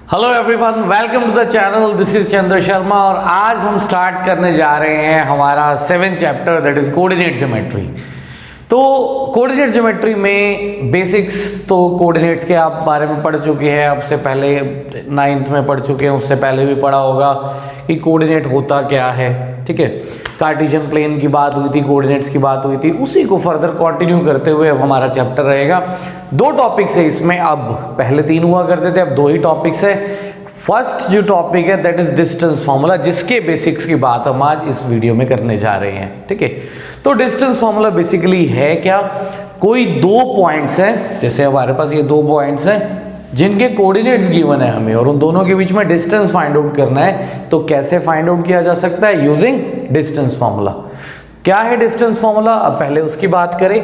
Hello everyone, welcome to the channel. This is Chandra Sharma और आज हम स्टार्ट करने जा रहे हैं हमारा 7th chapter that is coordinate geometry. तो कोऑर्डिनेट ज्योमेट्री में बेसिक्स तो कोऑर्डिनेट्स के आप बारे में पढ़ चुके हैं, आपसे पहले 9th में पढ़ चुके हैं, उससे पहले भी पढ़ा होगा कि कोऑर्डिनेट होता क्या है। ठीक है, कार्टेशियन प्लेन की बात हुई थी, कोऑर्डिनेट्स की बात हुई थी, उसी को फर्दर कंटिन्यू करते हुए अब हमारा चैप्टर रहेगा। 2 टॉपिक्स है इसमें, अब पहले 3 हुआ करते थे, अब 2 ही टॉपिक्स है। फर्स्ट जो टॉपिक है दैट इज डिस्टेंस फार्मूला, जिसके बेसिक्स की बात हम आज इस वीडियो में करने जा रहे हैं। ठीक है, तो डिस्टेंस फार्मूला बेसिकली है क्या, कोई 2 पॉइंट्स हैं, जैसे हमारे पास ये 2 पॉइंट्स हैं जिनके कोऑर्डिनेट्स गिवन है हमें और उन दोनों के बीच में डिस्टेंस फाइंड आउट करना है। तो कैसे फाइंड आउट किया जा सकता है? Using distance formula. क्या है डिस्टेंस फार्मूला, अब पहले उसकी बात करें।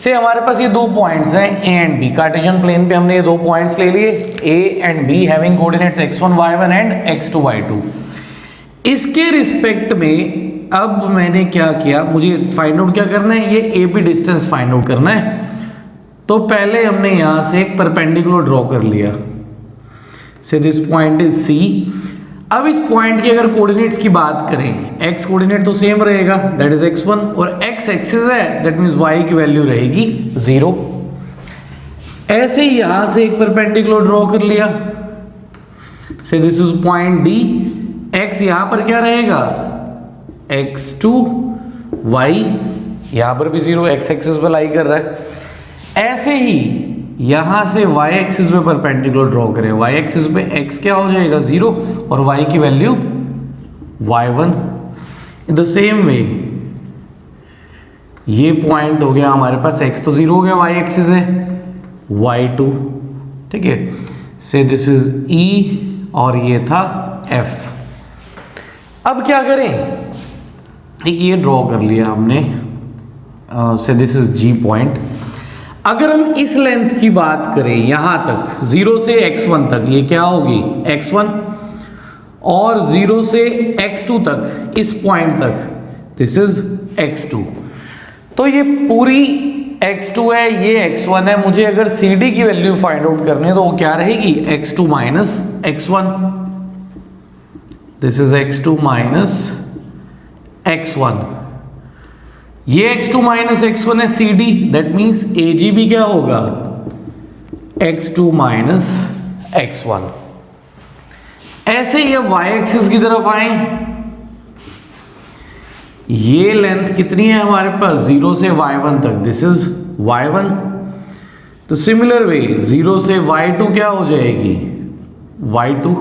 से हमारे पास ये 2 पॉइंट्स हैं A and B, Cartesian plane पे हमने ये 2 पॉइंट्स ले लिए, A and B having coordinates x1 y1 and x2 y2। इसके रिस्पेक्ट में अब मैंने क्या किया, मुझे फाइंड आउट क्या करना है, ये A B distance find out करना है। तो पहले हमने यहां से एक परपेंडिकुलर ड्रॉ कर लिया, से दिस पॉइंट इज सी। अब इस पॉइंट की अगर कोऑर्डिनेट्स की बात करें, x कोऑर्डिनेट तो सेम रहेगा दैट इज x1 और x एक्सिस है दैट मींस y की वैल्यू रहेगी 0। ऐसे ही यहां से एक परपेंडिकुलर ड्रॉ कर लिया, से this is point D। x यहां पर क्या रहेगा x2, y यहां पर भी 0, x एक्सिस पे लाई कर रहा है। ऐसे ही यहां से y एक्सिस पे परपेंडिकुलर ड्रॉ करें, y एक्सिस पे x क्या हो जाएगा 0 और y की value y1। In the same way ये पॉइंट हो गया हमारे पास, x तो 0 हो गया, y एक्सिस है y2। ठीक है, से दिस इज E और ये था F। अब क्या करें, एक ये ड्रॉ कर लिया हमने, से दिस इज G पॉइंट। अगर हम इस लेंथ की बात करें यहां तक 0 से x1 तक, ये क्या होगी x1, और 0 से x2 तक, इस पॉइंट तक दिस इज x2। तो ये पूरी x2 है, ये x1 है। मुझे अगर CD की वैल्यू फाइंड आउट करनी है तो वो क्या रहेगी x2 minus x1, this is x2 minus x1। ये x2 माइनस x1 है CD, दैट मीन्स AG भी क्या होगा x2 माइनस x1। ऐसे ही अब y एक्सिस की तरफ आए, ये लेंथ कितनी है हमारे पास 0 से y1 तक, दिस इज y1। तो सिमिलर वे 0 से y2 क्या हो जाएगी y2।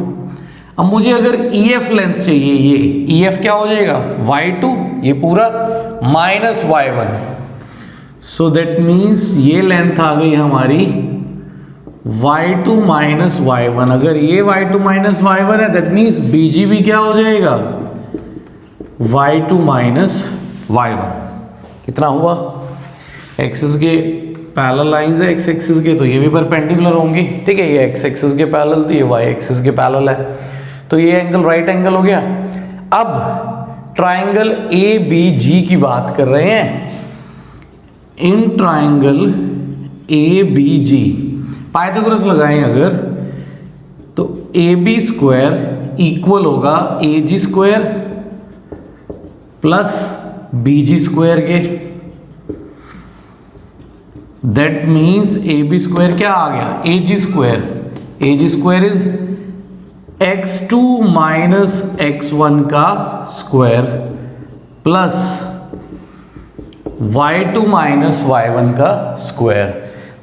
अब मुझे अगर EF लेंथ चाहिए, ये EF क्या हो जाएगा y2, ये पूरा minus y1। So that means ये लेंथ आ गई हमारी y2 माइनस y1। अगर ये y2 माइनस y1 है दैट मीन्स BG भी क्या हो जाएगा y2 माइनस y1। कितना हुआ, एक्सिस के पैरेलल लाइंस है x एक्सिस के, तो ये भी परपेंडिकुलर होंगी। ठीक है, ये x एक्सिस के पैरेलल थी, ये y एक्सिस के पैरेलल है, तो ये एंगल राइट एंगल हो गया। अब ट्राइंगल ABG की बात कर रहे हैं। इन ट्राइंगल ABG पाइथागोरस लगाएं अगर, तो AB स्क्वायर इक्वल होगा AG square plus BG square के। दैट मीन्स AB स्क्वायर क्या आ गया AG square, AG square is x2 minus x1 का square plus y2 minus y1 का स्क्वायर।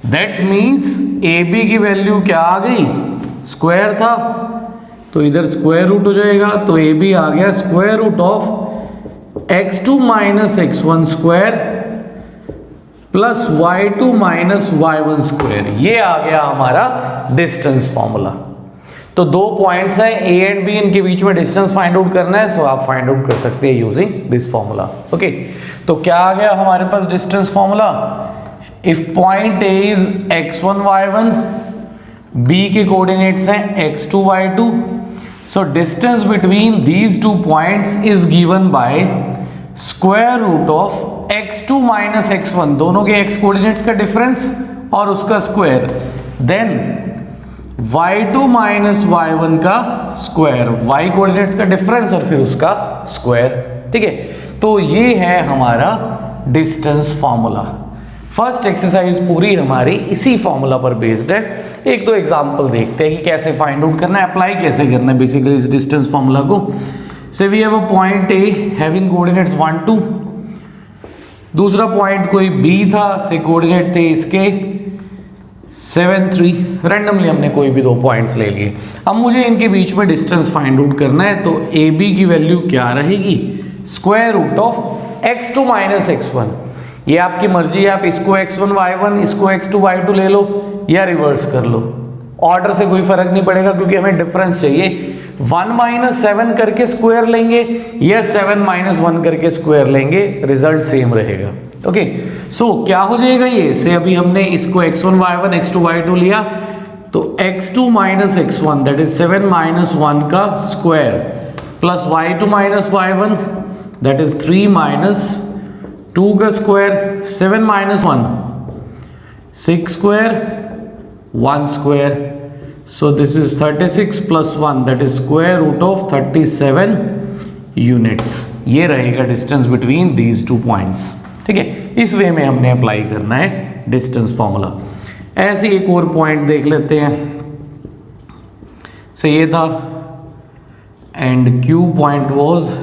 दैट मीन्स AB की वैल्यू क्या आ गई, स्क्वायर था तो इधर स्क्वायर रूट हो जाएगा, तो AB आ गया square root of x2 minus x1 square plus y2 minus y1 square. ये आ गया हमारा डिस्टेंस फॉर्मूला। तो 2 पॉइंट्स हैं ए एंड बी, इनके बीच में डिस्टेंस फाइंड आउट करना है, सो आप फाइंड आउट कर सकते हैं यूजिंग दिस फॉर्मूला। ओके, तो क्या आ गया हमारे पास distance formula, if point A is x1 y1, B के कोऑर्डिनेट्स हैं x2 y2, so distance between these 2 points is given by square root of x2 minus x1, दोनों के x कोऑर्डिनेट्स का डिफरेंस और उसका square, then y2 minus y1 का square, y coordinates का difference और फिर उसका स्क्वायर। ठीक है, तो ये है हमारा डिस्टेंस फॉर्मूला। फर्स्ट एक्सरसाइज पूरी हमारी इसी फॉर्मूला पर बेस्ड है। एक दो एग्जांपल देखते हैं कि कैसे फाइंड आउट करना है, अप्लाई कैसे करना है बेसिकली इस डिस्टेंस फॉर्मूला को। Say we have a point A having coordinates 1 2, दूसरा पॉइंट कोई बी था, से कोऑर्डिनेट थे इसके 7 3, रैंडमली हमने कोई भी दो पॉइंट्स ले लिए। अब मुझे इनके बीच में डिस्टेंस फाइंड आउट करना है, तो ए बी की वैल्यू क्या रहेगी, square root of x2 minus x1। ये आपकी मर्जी है, आप इसको x1 y1 इसको x2 y2 ले लो या रिवर्स कर लो, ऑर्डर से कोई फर्क नहीं पड़ेगा क्योंकि हमें डिफरेंस चाहिए। 1 माइनस 7 करके स्क्वायर लेंगे या 7 माइनस 1 करके स्क्वायर लेंगे, रिजल्ट सेम रहेगा। ओके, सो क्या हो जाएगा ये से, अभी हमने इसको x1 y1 x2 y2 लिया, तो x2 minus x1 that is 7 minus 1 का square plus y2 minus y1 that is 3 minus 2 का square, 7 minus 1 6 square 1 square, so this is 36 plus 1 that is square root of 37 units। ये रहेगा distance between these two points. ठीक है, इस वे में हमने apply करना है डिस्टेंस फॉर्मूला। ऐसे एक और पॉइंट देख लेते हैं, से ये था एंड क्यू पॉइंट वाज,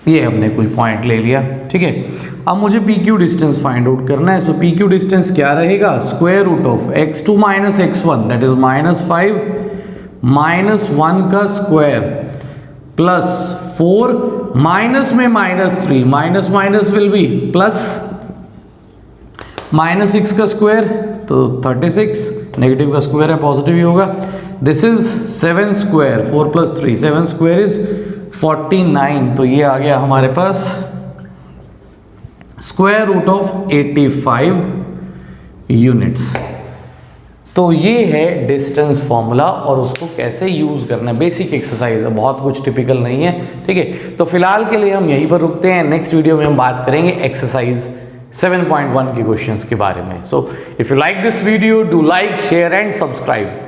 ये हमने कोई पॉइंट ले लिया। ठीक है, अब मुझे P Q distance find out करना है। सो पी क्यू डिस्टेंस क्या रहेगा, square root of x2 minus x1 that is -5 minus 1 का स्क्वायर प्लस 4 माइनस में -3 minus minus will be plus -6 का स्क्वायर तो 36, नेगेटिव का स्क्वायर है पॉजिटिव ही होगा। This is 7 square 4 plus 3 7 square is 49, तो ये आ गया हमारे पास स्क्वायर रूट ऑफ 85 यूनिट्स। तो ये है डिस्टेंस फॉर्मूला और उसको कैसे यूज करना है, बेसिक एक्सरसाइज है, बहुत कुछ टिपिकल नहीं है। ठीक है, तो फिलहाल के लिए हम यहीं पर रुकते हैं। नेक्स्ट वीडियो में हम बात करेंगे एक्सरसाइज 7.1 के क्वेश्चंस के बारे में। So if you like this video do like share and subscribe.